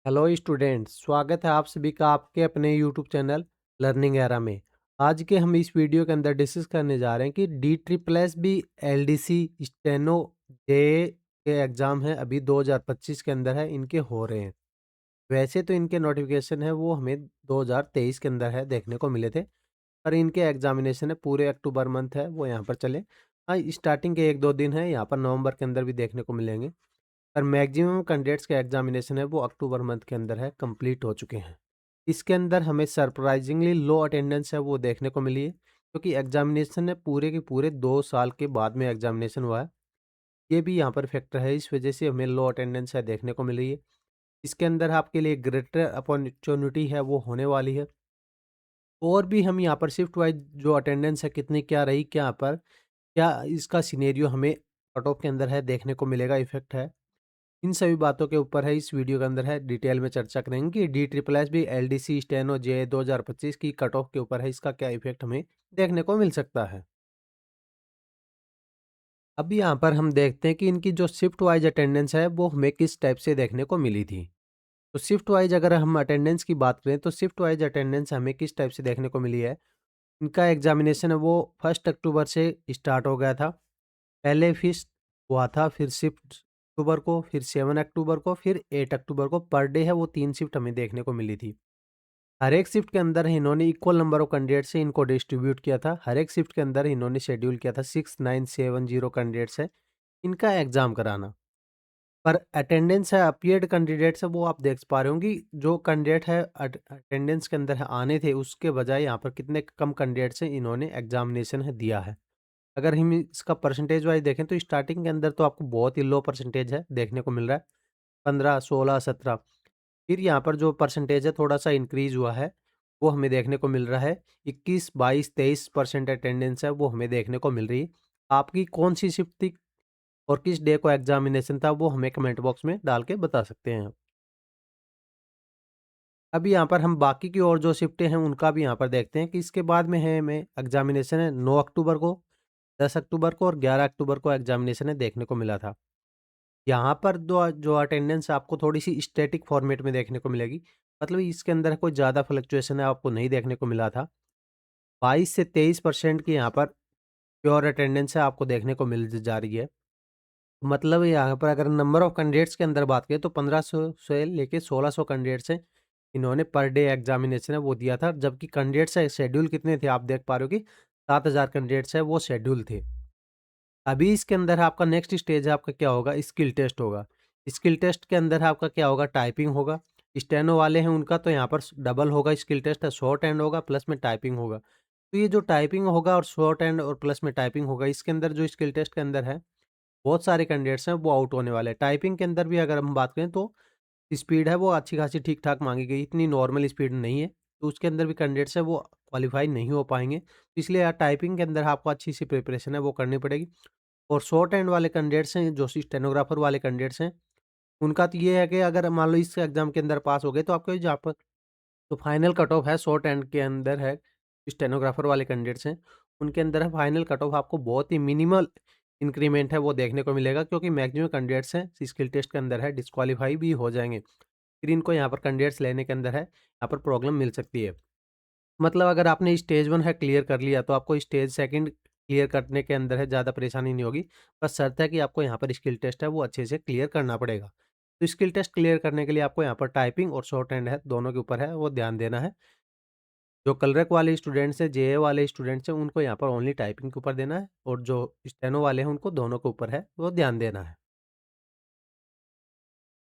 Hello students, स्वागत है आप सभी का आपके अपने यूट्यूब चैनल लर्निंग एरा में। आज के हम इस वीडियो के अंदर डिस्कस करने जा रहे हैं कि D triple S B L D C steno J के एग्ज़ाम है अभी 2025 के अंदर है, इनके हो रहे हैं। वैसे तो इनके नोटिफिकेशन है वो हमें 2023 के अंदर है देखने को मिले थे, पर इनके एग्जामिनेशन है पूरे अक्टूबर मंथ है वो यहाँ पर चले। हाँ, स्टार्टिंग के 1-2 दिन है यहाँ पर नवंबर के अंदर भी देखने को मिलेंगे। पर मैक्सिमम कैंडिडेट्स का एग्जामिनेशन है वो अक्टूबर मंथ के अंदर है कंप्लीट हो चुके हैं। इसके अंदर हमें सरप्राइजिंगली लो अटेंडेंस है वो देखने को मिली है, क्योंकि एग्जामिनेशन है पूरे के पूरे 2 साल के बाद में एग्जामिनेशन हुआ है। ये भी यहाँ पर फैक्टर है, इस वजह से हमें लो अटेंडेंस है देखने को मिल रही है। इसके अंदर आपके लिए ग्रेटर अपॉर्चुनिटी है वो होने वाली है। और भी हम यहाँ पर शिफ्ट वाइज जो अटेंडेंस है कितनी क्या रही, क्या यहाँ पर क्या इसका सिनेरियो हमें कट ऑफ के अंदर है देखने को मिलेगा, इफेक्ट है। इन सभी बातों के ऊपर है इस वीडियो के अंदर है डिटेल में चर्चा करेंगे कि D triple S B L D C steno J 2025 की कट ऑफ के ऊपर है, इसका क्या इफेक्ट हमें देखने को मिल सकता है। अब यहाँ पर हम देखते हैं कि इनकी जो शिफ्ट वाइज अटेंडेंस है वो हमें किस टाइप से देखने को मिली थी। तो शिफ्ट वाइज अगर हम अटेंडेंस की बात करें तो शिफ्ट वाइज अटेंडेंस हमें किस टाइप से देखने को मिली है। इनका एग्जामिनेशन है वो 1 अक्टूबर से स्टार्ट हो गया था। पहले फिर हुआ था, फिर शिफ्ट अक्टूबर को, फिर 7 अक्टूबर को, फिर 8 अक्टूबर को। पर डे है वो 3 शिफ्ट हमें देखने को मिली थी। हर एक शिफ्ट के अंदर इन्होंने इक्वल नंबर ऑफ कैंडिडेट से इनको डिस्ट्रीब्यूट किया था। हर एक शिफ्ट के अंदर इन्होंने शेड्यूल किया था 6970 कैंडिडेट्स है इनका एग्जाम कराना। पर अटेंडेंस है अपीयर्ड कैंडिडेट्स है वो आप देख पा रहे हो कि जो कैंडिडेट है अटेंडेंस के अंदर है आने थे, उसके बजाय यहाँ पर कितने कम कैंडिडेट्स हैं इन्होंने एग्जामिनेशन है दिया है। अगर हम इसका परसेंटेज वाइज देखें तो स्टार्टिंग के अंदर तो आपको बहुत ही लो परसेंटेज है देखने को मिल रहा है, 15, 16, 17। फिर यहाँ पर जो परसेंटेज है थोड़ा सा इंक्रीज हुआ है, वो हमें देखने को मिल रहा है 21, 22, 23% अटेंडेंस है वो हमें देखने को मिल रही है। आपकी कौन सी शिफ्ट थी और किस डे को एग्जामिनेशन था वो हमें कमेंट बॉक्स में डाल के बता सकते हैं। अब यहाँ पर हम बाकी की और जो शिफ्टें हैं उनका भी यहाँ पर देखते हैं कि इसके बाद में है हमें एग्जामिनेशन है 9 अक्टूबर को, 10 अक्टूबर को और 11 अक्टूबर को एग्जामिनेशन है देखने को मिला था। यहाँ पर दो जो अटेंडेंस आपको थोड़ी-सी स्टैटिक फॉर्मेट में देखने को मिलेगी। मतलब इसके अंदर कोई ज़्यादा फ्लक्चुएशन है आपको नहीं देखने को मिला था। 22 से 23% की यहाँ पर प्योर अटेंडेंस है आपको देखने को मिल ज जा रही है। मतलब यहाँ पर अगर नंबर ऑफ कैंडिडेट्स के अंदर बात करें तो 1500 से लेके 1600 कैंडिडेट्स हैं। इन्होंने पर डे एग्जामिनेशन है वो दिया था, जबकि कैंडिडेट्स है शेड्यूल कितने थे आप देख पा रहे हो कि 7000 कैंडिडेट्स है वो शेड्यूल थे। अभी इसके अंदर आपका नेक्स्ट स्टेज है आपका क्या होगा, स्किल टेस्ट होगा। स्किल टेस्ट के अंदर आपका क्या होगा, टाइपिंग होगा। स्टेनो वाले हैं उनका तो यहाँ पर डबल होगा, स्किल टेस्ट है, शॉर्ट हैंड होगा प्लस में टाइपिंग होगा। तो ये जो टाइपिंग होगा और शॉर्ट हैंड और प्लस में टाइपिंग होगा, इसके अंदर जो स्किल टेस्ट के अंदर है बहुत सारे कैंडिडेट्स हैं वो आउट होने वाले हैं। टाइपिंग के अंदर भी अगर हम बात करें तो स्पीड है वो अच्छी खासी ठीक-ठाक माँगी गई, इतनी नॉर्मल स्पीड नहीं है। तो उसके अंदर भी कैंडिडेट्स हैं वो क्वालीफाई नहीं हो पाएँगे। तो इसलिए यार टाइपिंग के अंदर आपको अच्छी-सी प्रिपरेशन है वो करनी पड़ेगी। और शॉर्ट हैंड वाले कैंडिडेट्स हैं, जो स्टेनोग्राफर वाले कैंडिडेट्स हैं, उनका तो ये है कि अगर मान लो इस एग्ज़ाम के अंदर पास हो गए तो आपको जहाँ पर तो फाइनल कट ऑफ है शॉर्ट हैंड के अंदर है, स्टेनोग्राफर वाले कैंडिडेट्स हैं, उनके अंदर है फाइनल कट ऑफ आपको बहुत ही मिनिमल इंक्रीमेंट है वो देखने को मिलेगा, क्योंकि मैक्सिमम कैंडिडेट्स हैं स्किल टेस्ट के अंदर है डिस्क्वालीफाई भी हो जाएँगे। फिर इनको यहाँ पर कैंडिडेट्स लेने के अंदर है, यहाँ पर प्रॉब्लम मिल सकती है। मतलब अगर आपने स्टेज 1 है क्लियर कर लिया तो आपको स्टेज 2 क्लियर करने के अंदर है ज़्यादा परेशानी नहीं होगी। बस शर्त है कि आपको यहाँ पर स्किल टेस्ट है वो अच्छे से क्लियर करना पड़ेगा। तो स्किल टेस्ट क्लियर करने के लिए आपको यहाँ पर टाइपिंग और शॉर्ट हैंड है दोनों के ऊपर है वो ध्यान देना है। जो कलरक वाले स्टूडेंट्स हैं, जेए वाले स्टूडेंट्स हैं, उनको यहाँ पर ओनली टाइपिंग के ऊपर देना है और जो स्टेनो वाले हैं उनको दोनों के ऊपर है वो ध्यान देना है।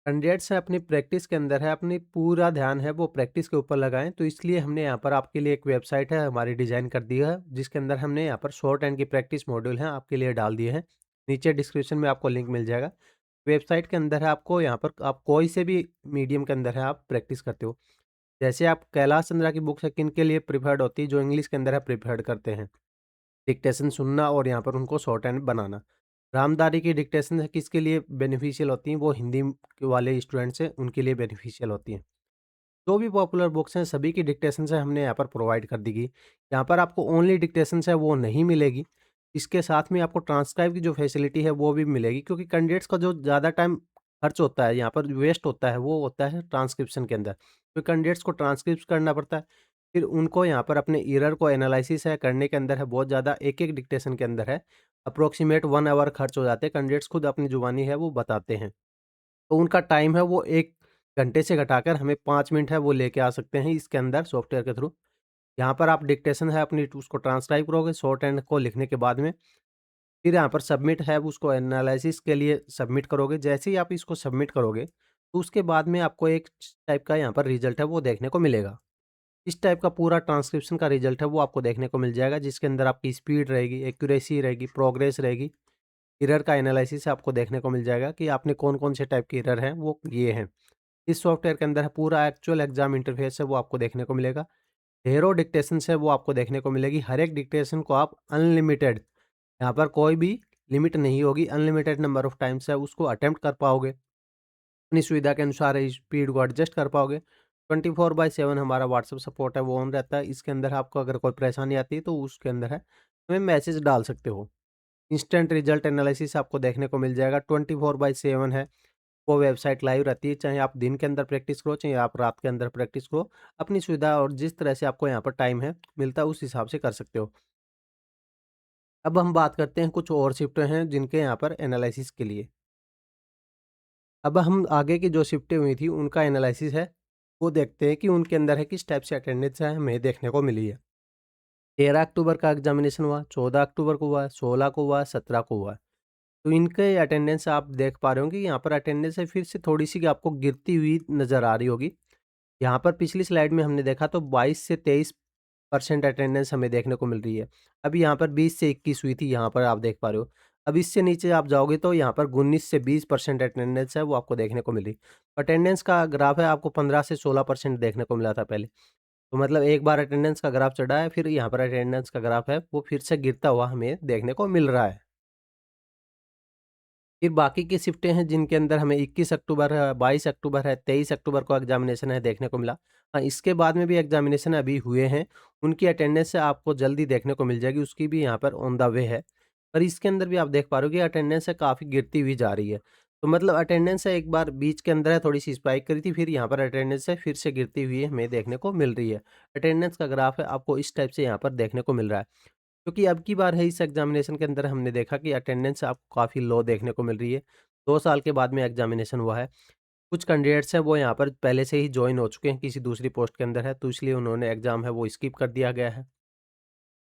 कैंडिडेट्स हैं अपनी प्रैक्टिस के अंदर है, अपनी पूरा ध्यान है वो प्रैक्टिस के ऊपर लगाएँ, तो इसलिए हमने यहाँ पर आपके लिए एक वेबसाइट है हमारी डिज़ाइन कर दी है, जिसके अंदर हमने यहाँ पर शॉर्ट हैंड की प्रैक्टिस मॉड्यूल हैं आपके लिए डाल दिए हैं। नीचे डिस्क्रिप्शन में आपको लिंक मिल जाएगा। वेबसाइट के अंदर है, आपको यहाँ पर आप कोई से भी मीडियम के अंदर है आप प्रैक्टिस करते हो। जैसे आप कैलाश चंद्रा की बुक्स है किनके लिए प्रिफर्ड होती है, जो इंग्लिश के अंदर है प्रिफर्ड करते हैं। डिक्टेशन सुनना और यहाँ पर उनको शॉर्ट हैंड बनाना। रामधारी की डिक्टेशन है किसके लिए बेनिफिशियल होती हैं, वो हिंदी के वाले स्टूडेंट्स हैं उनके लिए बेनिफिशियल होती हैं। जो भी पॉपुलर बुक्स हैं सभी की डिक्टेशंस है हमने यहाँ पर प्रोवाइड कर दी गई। यहाँ पर आपको ओनली डिक्टेशंस है वो नहीं मिलेगी। इसके साथ में आपको ट्रांसक्राइब की जो फैसिलिटी है वो भी मिलेगी, क्योंकि कैंडिडेट्स का जो ज़्यादा टाइम खर्च होता है, यहाँ पर वेस्ट होता है, वो होता है ट्रांसक्रिप्शन के अंदर। तो कैंडिडेट्स को ट्रांसक्रिप्ट करना पड़ता है, फिर उनको यहाँ पर अपने एरर को एनालिसिस है करने के अंदर है बहुत ज़्यादा, एक-एक डिक्टेशन के अंदर है अप्रोक्सिमेट 1 आवर खर्च हो जाते हैं। कैंडिडेट्स खुद अपनी जुबानी है वो बताते हैं। तो उनका टाइम है वो 1 घंटे से घटाकर हमें 5 मिनट है वो लेके आ सकते हैं इसके अंदर सॉफ्टवेयर के थ्रू। यहाँ पर आप डिक्टेशन है अपनी उसको ट्रांसक्राइब करोगे शॉर्ट हैंड को लिखने के बाद में, फिर यहाँ पर सबमिट है उसको एनालिसिस के लिए सबमिट करोगे। जैसे ही आप इसको सबमिट करोगे, तो उसके बाद में आपको एक टाइप का यहाँ पर रिज़ल्ट है वो देखने को मिलेगा। इस टाइप का पूरा ट्रांसक्रिप्शन का रिज़ल्ट है वो आपको देखने को मिल जाएगा, जिसके अंदर आपकी स्पीड रहेगी, एक्यूरेसी रहेगी, प्रोग्रेस रहेगी, एरर का एनालिसिस आपको देखने को मिल जाएगा कि आपने कौन-कौन से टाइप के एरर हैं वो ये हैं। इस सॉफ्टवेयर के अंदर पूरा एक्चुअल एग्ज़ाम इंटरफ़ेस है वो आपको देखने को मिलेगा। ढेरों डिक्टेशंस है वो आपको देखने को मिलेगी। हर एक डिक्टेशन को आप अनलिमिटेड, यहाँ पर कोई भी लिमिट नहीं होगी, अनलिमिटेड नंबर ऑफ टाइम्स है उसको अटेम्प्ट कर पाओगे। अपनी सुविधा के अनुसार स्पीड को एडजस्ट कर पाओगे। 24/7 हमारा व्हाट्सएप सपोर्ट है वो ऑन रहता है। इसके अंदर आपको अगर कोई परेशानी आती है तो उसके अंदर है हमें मैसेज डाल सकते हो। इंस्टेंट रिजल्ट एनालिसिस आपको देखने को मिल जाएगा, 24/7 है। वो वेबसाइट लाइव रहती है, चाहे आप दिन के अंदर प्रैक्टिस करो, चाहे आप रात के अंदर प्रैक्टिस करो। अपनी सुविधा और जिस तरह से आपको यहाँ पर टाइम है मिलता है उस हिसाब से कर सकते हो। अब हम बात करते हैं कुछ और शिफ्टें हैं जिनके यहाँ पर एनालिसिस के लिए। अब हम आगे की जो शिफ्टें हुई थी उनका एनालिसिस है, वो देखते हैं कि उनके अंदर है किस टाइप से अटेंडेंस है हमें देखने को मिली है। 13 अक्टूबर का एग्ज़ामिनेशन हुआ, 14 अक्टूबर को हुआ, 16 को हुआ, 17 को हुआ। तो इनके अटेंडेंस आप देख पा रहे होंगे, यहाँ पर अटेंडेंस है फिर से थोड़ी-सी आपको गिरती हुई नज़र आ रही होगी। यहाँ पर पिछली स्लाइड में हमने देखा तो 22 से 23% अटेंडेंस हमें देखने को मिल रही है। अभी यहाँ पर 20 से 21 हुई थी, यहाँ पर आप देख पा रहे हो। अब इससे नीचे आप जाओगे तो यहाँ पर 19 से 20% अटेंडेंस है वो आपको देखने को मिली। अटेंडेंस का ग्राफ है आपको 15 से 16% देखने को मिला था पहले। तो मतलब एक बार अटेंडेंस का ग्राफ चढ़ा है, फिर यहाँ पर अटेंडेंस का ग्राफ है वो फिर से गिरता हुआ हमें देखने को मिल रहा है। फिर बाकी की शिफ्टें हैं जिनके अंदर हमें 21 अक्टूबर है, 22 अक्टूबर है, 23 अक्टूबर को एग्ज़ामिनेशन है देखने को मिला। हाँ, इसके बाद में भी एग्ज़ामिनेशन अभी हुए हैं, उनकी अटेंडेंस आपको जल्दी देखने को मिल जाएगी, उसकी भी यहाँ पर ऑन द वे है। पर इसके अंदर भी आप देख पा रहे हो कि अटेंडेंस है काफ़ी गिरती हुई जा रही है। तो मतलब अटेंडेंस है एक बार बीच के अंदर है थोड़ी-सी स्पाइक करी थी, फिर यहाँ पर अटेंडेंस है फिर से गिरती हुई हमें देखने को मिल रही है। अटेंडेंस का ग्राफ है आपको इस टाइप से यहाँ पर देखने को मिल रहा है। क्योंकि अब की बार है इस एग्ज़ामिनेशन के अंदर हमने देखा कि अटेंडेंस आपको काफ़ी लो देखने को मिल रही है। 2 साल के बाद में एग्ज़ामिनेशन हुआ है। कुछ कैंडिडेट्स हैं वो यहाँ पर पहले से ही जॉइन हो चुके हैं किसी दूसरी पोस्ट के अंदर है, तो इसलिए उन्होंने एग्ज़ाम है वो स्किप कर दिया गया है।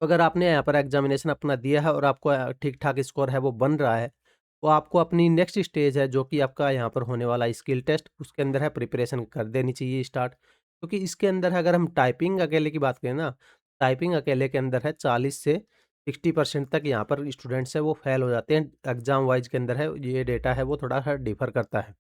तो अगर आपने यहाँ पर एग्ज़ामिनेशन अपना दिया है और आपको ठीक-ठाक स्कोर है वो बन रहा है, तो आपको अपनी नेक्स्ट स्टेज है जो कि आपका यहाँ पर होने वाला स्किल टेस्ट उसके अंदर है प्रिपरेशन कर देनी चाहिए स्टार्ट। क्योंकि इसके अंदर है अगर हम टाइपिंग अकेले की बात करें ना, टाइपिंग अकेले के अंदर है 40 से 60% तक यहाँ पर स्टूडेंट्स हैं वो फेल हो जाते हैं। एग्ज़ाम वाइज़ के अंदर है ये डेटा है वो थोड़ा-सा डिफ़र करता है।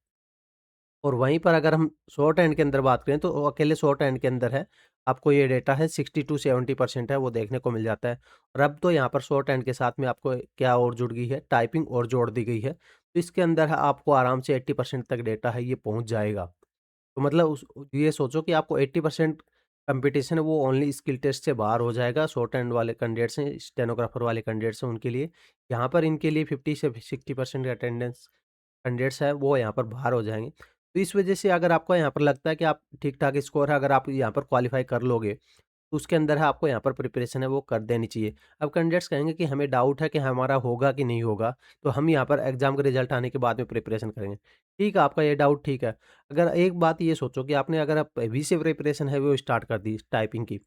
और वहीं पर अगर हम शॉर्ट हैंड के अंदर बात करें तो अकेले शॉर्ट हैंड के अंदर है, आपको ये डेटा है 60 टू 70% है वो देखने को मिल जाता है। और अब तो यहाँ पर शॉर्ट हैंड के साथ में आपको क्या और जुड़ गई है, टाइपिंग और जोड़ दी गई है। तो इसके अंदर है आपको आराम से 80% तक डेटा है ये पहुँच जाएगा। तो मतलब उस ये सोचो कि आपको 80% कंपटीशन है वो ओनली स्किल टेस्ट से बाहर हो जाएगा, शॉर्ट हैंड वाले कैंडिडेट्स हैं, स्टेनोग्राफर वाले कैंडिडेट्स हैं उनके लिए। यहाँ पर इनके लिए 50 से 60% अटेंडेंस कैंडिडेट्स हैं वो यहाँ पर बाहर हो जाएँगे। तो इस वजह से अगर आपको यहाँ पर लगता है कि आप ठीक-ठाक स्कोर है, अगर आप यहाँ पर क्वालीफाई कर लोगे, तो उसके अंदर है आपको यहाँ पर प्रिपरेशन है वो कर देनी चाहिए। अब कैंडिडेट्स कहेंगे कि हमें डाउट है कि हमारा होगा कि नहीं होगा, तो हम यहाँ पर एग्ज़ाम का रिज़ल्ट आने के बाद में प्रिपरेशन करेंगे। ठीक है, आपका ये डाउट ठीक है। अगर एक बात ये सोचो कि आपने अगर आप अभी से प्रिपरेशन है वो स्टार्ट कर दी टाइपिंग की।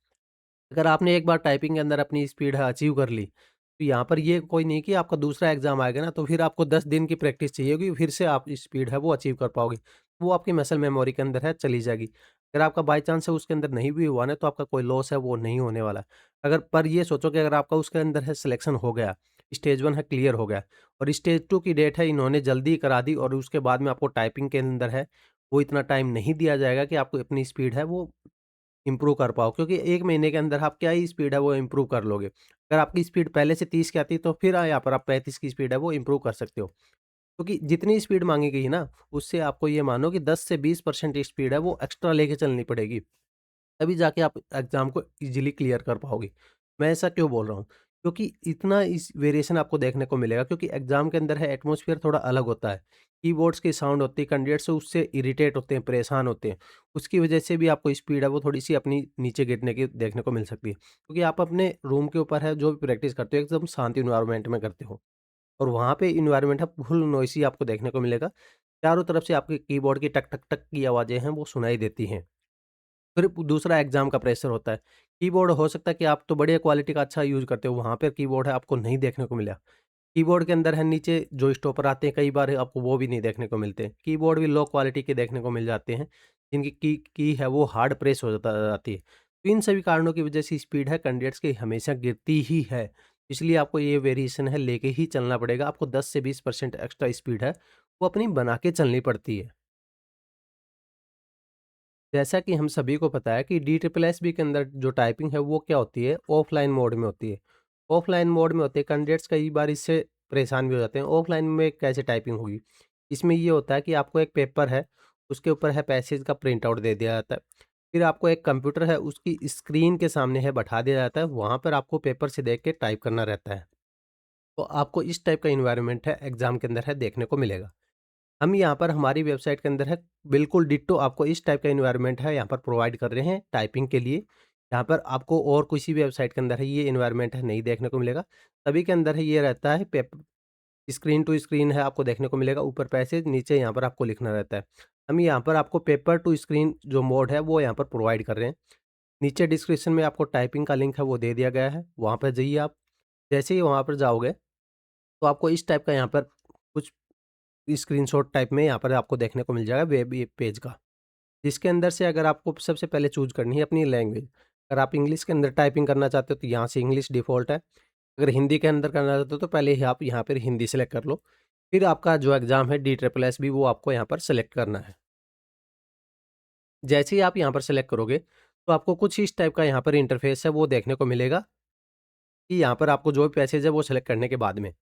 अगर आपने एक बार टाइपिंग के अंदर अपनी स्पीड है अचीव कर ली, तो यहाँ पर ये कोई नहीं कि आपका दूसरा एग्ज़ाम आएगा ना, तो फिर आपको 10 दिन की प्रैक्टिस चाहिए होगी, फिर से आप स्पीड है वो अचीव कर पाओगे। वो आपकी मसल मेमोरी के अंदर है चली जाएगी। अगर आपका बाय चांस है उसके अंदर नहीं भी हुआ ना, तो आपका कोई लॉस है वो नहीं होने वाला। अगर पर ये सोचो कि अगर आपका उसके अंदर है सिलेक्शन हो गया, स्टेज 1 है क्लियर हो गया और स्टेज 2 की डेट है इन्होंने जल्दी करा दी और उसके बाद में आपको टाइपिंग के अंदर है, वो इतना टाइम नहीं दिया जाएगा कि आपको अपनी स्पीड है वो इम्प्रूव कर पाओ, क्योंकि 1 महीने के अंदर आप क्या ही स्पीड है वो इम्प्रूव कर लोगे। अगर आपकी स्पीड पहले से 30 की आती है तो फिर यहाँ पर आप 35 की स्पीड है वो इम्प्रूव कर सकते हो। क्योंकि जितनी स्पीड माँगी गई है ना, उससे आपको ये मानो कि 10 से 20% स्पीड है वो एक्स्ट्रा लेके चलनी पड़ेगी। तभी जाके आप एग्ज़ाम को ईज़िली क्लियर कर पाओगे। मैं ऐसा क्यों बोल रहा हूँ? क्योंकि इतना इस वेरिएशन आपको देखने को मिलेगा क्योंकि एग्ज़ाम के अंदर है एटमॉस्फेयर थोड़ा अलग होता है। कीबोर्ड्स की साउंड होती है, कैंडिडेट्स उससे इरिटेट होते हैं, परेशान होते हैं। उसकी वजह से भी आपको स्पीड है वो थोड़ी-सी अपनी नीचे गिरने की देखने को मिल सकती है। क्योंकि आप अपने रूम के ऊपर है जो भी प्रैक्टिस करते हो एकदम शांत एनवायरनमेंट में करते हो और वहाँ पे एनवायरनमेंट है फुल नॉइसी आपको देखने को मिलेगा। चारों तरफ से आपके कीबोर्ड की टक, टक, टक की आवाज़ें हैं वो सुनाई देती हैं। फिर दूसरा एग्ज़ाम का प्रेशर होता है। कीबोर्ड हो सकता है कि आप तो बढ़िया क्वालिटी का अच्छा यूज़ करते हो, वहाँ पे कीबोर्ड है आपको नहीं देखने को मिला। कीबोर्ड के अंदर है नीचे जो स्टॉपर आते हैं कई बार आपको वो भी नहीं देखने को मिलते। कीबोर्ड भी लो क्वालिटी के देखने को मिल जाते हैं, जिनकी की है वो हार्ड प्रेस हो जाती है। तो इन सभी कारणों की वजह से स्पीड है कैंडिडेट्स की हमेशा गिरती ही है। इसलिए आपको ये वेरिएशन है लेके ही चलना पड़ेगा। आपको 10 से 20% एक्स्ट्रा स्पीड है, वो अपनी बना के चलनी पड़ती है। जैसा कि हम सभी को पता है कि डी ट्रिपल एस बी के अंदर जो टाइपिंग है वो क्या होती है ऑफलाइन मोड में होती है। ऑफलाइन मोड में होती है कैंडिडेट्स कई बार इससे परेशान भी हो जाते हैं। ऑफलाइन में कैसे टाइपिंग होगी? इसमें ये होता है कि आपको एक पेपर है, उसके ऊपर है पैसेज का प्रिंट आउट दे दिया जाता है। फिर आपको एक कंप्यूटर है उसकी स्क्रीन के सामने है बैठा दिया जाता है, वहाँ पर आपको पेपर से देख के टाइप करना रहता है। तो आपको इस टाइप का इन्वायरमेंट है एग्ज़ाम के अंदर है देखने को मिलेगा। हम यहाँ पर हमारी वेबसाइट के अंदर है बिल्कुल डिट्टो आपको इस टाइप का एनवायरनमेंट है यहाँ पर प्रोवाइड कर रहे हैं टाइपिंग के लिए। यहाँ पर आपको और किसी भी वेबसाइट के अंदर है ये एनवायरनमेंट है नहीं देखने को मिलेगा। सभी के अंदर है ये रहता है पेप स्क्रीन टू स्क्रीन है आपको देखने को मिलेगा ऊपर पैसेज नीचे यहाँ पर आपको लिखना रहता है। हम यहाँ पर आपको पेपर टू स्क्रीन जो मोड है वो यहाँ पर प्रोवाइड कर रहे हैं। नीचे डिस्क्रिप्शन में आपको टाइपिंग का लिंक है वो दे दिया गया है, वहाँ पर जाइए आप। जैसे ही वहाँ पर जाओगे तो आपको इस टाइप का यहाँ पर कुछ स्क्रीनशॉट टाइप में यहाँ पर आपको देखने को मिल जाएगा वेब ये पेज का। जिसके अंदर से अगर आपको सबसे पहले चूज़ करनी है अपनी लैंग्वेज। अगर आप इंग्लिश के अंदर टाइपिंग करना चाहते हो तो यहाँ से इंग्लिश डिफ़ॉल्ट है। अगर हिंदी के अंदर करना चाहते हो तो पहले ही आप यहाँ पर हिंदी सेलेक्ट कर लो। फिर आपका जो एग्ज़ाम है डी ट्रिपल एस बी वो आपको यहाँ पर सेलेक्ट करना है। जैसे ही आप यहाँ पर सेलेक्ट करोगे तो आपको कुछ इस टाइप का यहाँ पर इंटरफ़ेस है वो देखने को मिलेगा कि यहाँ पर आपको जो भी पैसेज है वो सेलेक्ट करने के बाद में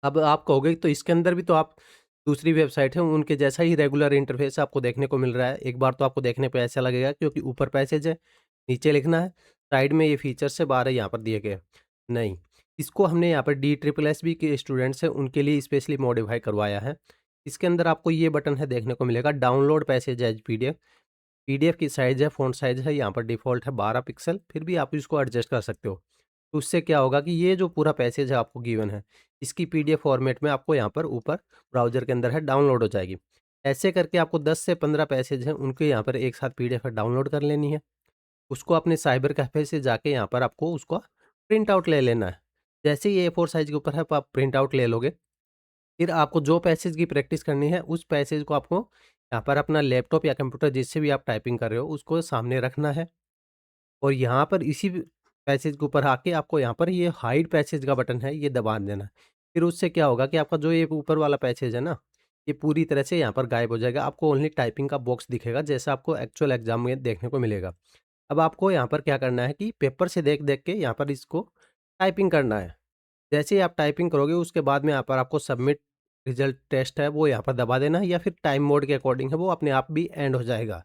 अब आप कहोगे तो इसके अंदर भी तो आप दूसरी वेबसाइट है, उनके जैसा ही रेगुलर इंटरफ़ेस आपको देखने को मिल रहा है। एक बार तो आपको देखने पे ऐसा लगेगा क्योंकि ऊपर पैसेज है, नीचे लिखना है, साइड में ये फीचर्स है, बाहर यहाँ पर दिए गए हैं। नहीं, इसको हमने यहाँ पर डी ट्रिपल एस बी के स्टूडेंट्स हैं, उनके लिए स्पेशली मॉडिफ़ाई करवाया है। इसके अंदर आपको ये बटन है देखने को मिलेगा download passage as PDF. PDF की साइज़ है, फ़ॉन्ट साइज़ है, यहाँ पर डिफ़ॉल्ट है 12 पिक्सल, फिर भी आप इसको एडजस्ट कर सकते हो। तो उससे क्या होगा कि ये जो पूरा पैसेज है आपको गिवन है, इसकी पीडीएफ फ़ॉर्मेट में आपको यहाँ पर ऊपर ब्राउज़र के अंदर है डाउनलोड हो जाएगी। ऐसे करके आपको 10 से 15 पैसेज हैं, उनके यहाँ पर एक साथ पीडीएफ डाउनलोड कर लेनी है। उसको अपने साइबर कैफ़े से जाके यहाँ पर आपको उसका प्रिंट आउट ले लेना है। जैसे ही ए4 साइज़ के ऊपर है, आप प्रिंट आउट ले लोगे, फिर आपको जो पैसेज की प्रैक्टिस करनी है, उस पैसेज को आपको यहाँ पर अपना लैपटॉप या कंप्यूटर जिससे भी आप टाइपिंग कर रहे हो, उसको सामने रखना है और यहाँ पर इसी पैसेज के ऊपर आके आपको यहाँ पर ये हाइड पैसेज का बटन है, ये दबा देना है। फिर उससे क्या होगा कि आपका जो ये ऊपर वाला पैसेज है ना, ये पूरी तरह से यहाँ पर गायब हो जाएगा। आपको ओनली टाइपिंग का बॉक्स दिखेगा, जैसा आपको एक्चुअल एग्ज़ाम में देखने को मिलेगा। अब आपको यहाँ पर क्या करना है कि पेपर से देख-देख के यहाँ पर इसको टाइपिंग करना है। जैसे ही आप टाइपिंग करोगे उसके बाद में यहाँ पर आपको सबमिट रिजल्ट टेस्ट है वो यहाँ पर दबा देना है या फिर टाइम मोड के अकॉर्डिंग है वो अपने आप भी एंड हो जाएगा।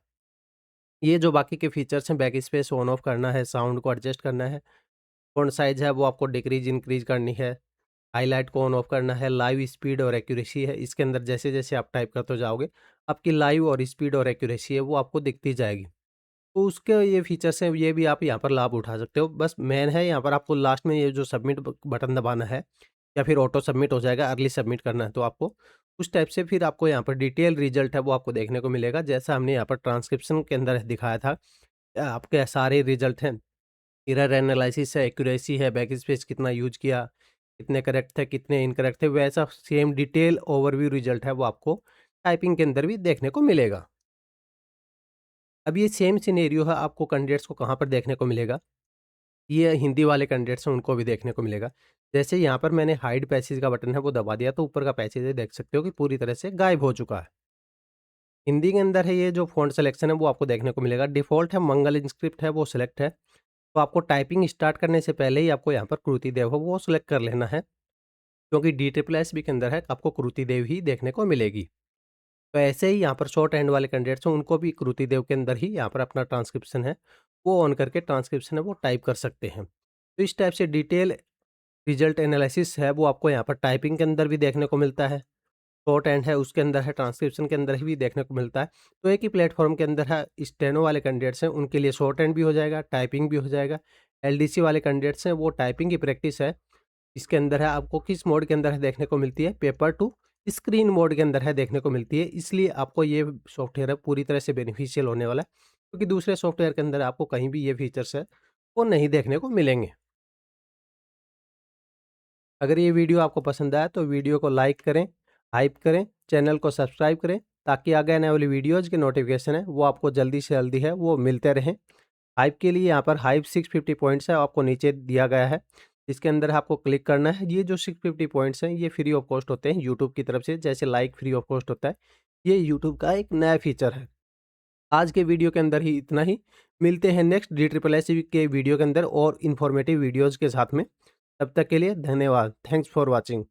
ये जो बाकी के फीचर्स हैं बैक स्पेस ऑन ऑफ करना है, साउंड को एडजस्ट करना है, फ़ॉन्ट साइज़ है वो आपको डिक्रीज़ इंक्रीज़ करनी है, हाइलाइट को ऑन ऑफ करना है, लाइव स्पीड और एक्यूरेसी है इसके अंदर जैसे-जैसे आप टाइप करते जाओगे, आपकी लाइव और स्पीड और एक्यूरेसी है वो आपको दिखती जाएगी। तो उसके ये फीचर्स हैं, ये भी आप यहाँ पर लाभ उठा सकते हो। बस मेन है यहाँ पर आपको लास्ट में ये जो सबमिट ब बटन दबाना है या फिर ऑटो सबमिट हो जाएगा, अर्ली सबमिट करना है तो आपको उस टाइप से फिर आपको यहाँ पर डिटेल रिज़ल्ट है वो आपको देखने को मिलेगा। जैसा हमने यहाँ पर ट्रांसक्रिप्शन के अंदर दिखाया था आपके सारे रिज़ल्ट हैं, एरर एनालिसिस है, एक्यूरेसी है, बैकस्पेस कितना यूज़ किया, कितने करेक्ट थे, कितने इनकरेक्ट थे, वैसा सेम डिटेल ओवरव्यू रिज़ल्ट है वो आपको टाइपिंग के अंदर भी देखने को मिलेगा। अब ये सेम सिनेरियो है आपको कैंडिडेट्स को कहाँ पर देखने को मिलेगा? ये हिंदी वाले कैंडिडेट्स हैं उनको भी देखने को मिलेगा। जैसे यहाँ पर मैंने हाइड पैसेज का बटन है वो दबा दिया तो ऊपर का पैसेज है देख सकते हो कि पूरी तरह से गायब हो चुका है। हिंदी के अंदर है ये जो फ़ॉन्ट सिलेक्शन है वो आपको देखने को मिलेगा। डिफ़ॉल्ट है मंगल इंस्क्रिप्ट है वो सिलेक्ट है। तो आपको टाइपिंग स्टार्ट करने से पहले ही आपको यहाँ पर कृति देव हो वो सिलेक्ट कर लेना है। क्योंकि डी ट्रिपल एस बी के अंदर है आपको कृति देव ही देखने को मिलेगी। तो ऐसे ही यहाँ पर शॉर्ट हैंड वाले कैंडिडेट्स हैं उनको भी कृति देव के अंदर ही यहाँ पर अपना ट्रांसक्रिप्शन है वो ऑन करके ट्रांसक्रिप्शन है वो टाइप कर सकते हैं। तो इस टाइप से डिटेल रिजल्ट एनालिसिस है वो आपको यहाँ पर टाइपिंग के अंदर भी देखने को मिलता है। शॉर्ट हैंड है उसके अंदर है, ट्रांसक्रिप्शन के अंदर भी देखने को मिलता है। तो एक ही प्लेटफ़ॉर्म के अंदर है, स्टेनो वाले कैंडिडेट्स हैं उनके लिए शॉर्ट हैंड भी हो जाएगा, टाइपिंग भी हो जाएगा। एलडीसी वाले कैंडिडेट्स हैं वो टाइपिंग की प्रैक्टिस है, इसके अंदर है आपको किस मोड के अंदर है देखने को मिलती है, पेपर टू स्क्रीन मोड के अंदर है देखने को मिलती है। इसलिए आपको ये सॉफ्टवेयर है पूरी तरह से बेनिफिशियल होने वाला है, क्योंकि दूसरे सॉफ्टवेयर के अंदर आपको कहीं भी ये फीचर्स है, वो नहीं देखने को मिलेंगे। अगर ये वीडियो आपको पसंद आया तो वीडियो को लाइक करें, हाइप करें, चैनल को सब्सक्राइब करें, ताकि आगे आने वाली वीडियोज़ के नोटिफ़िकेशन है वो आपको जल्दी से जल्दी है वो मिलते रहें। हाइप के लिए यहाँ पर हाइप 650 पॉइंट्स है आपको नीचे दिया गया है। इसके अंदर आपको क्लिक करना है। ये जो 650 पॉइंट्स हैं ये फ्री ऑफ कॉस्ट होते हैं यूट्यूब की तरफ से, जैसे लाइक फ्री ऑफ कॉस्ट होता है। ये यूट्यूब का एक नया फीचर है। आज के वीडियो के अंदर ही इतना ही। मिलते हैं नेक्स्ट DSSC के वीडियो के अंदर और इन्फॉर्मेटिव वीडियोज़ के साथ में। तब तक के लिए धन्यवाद। Thanks for watching.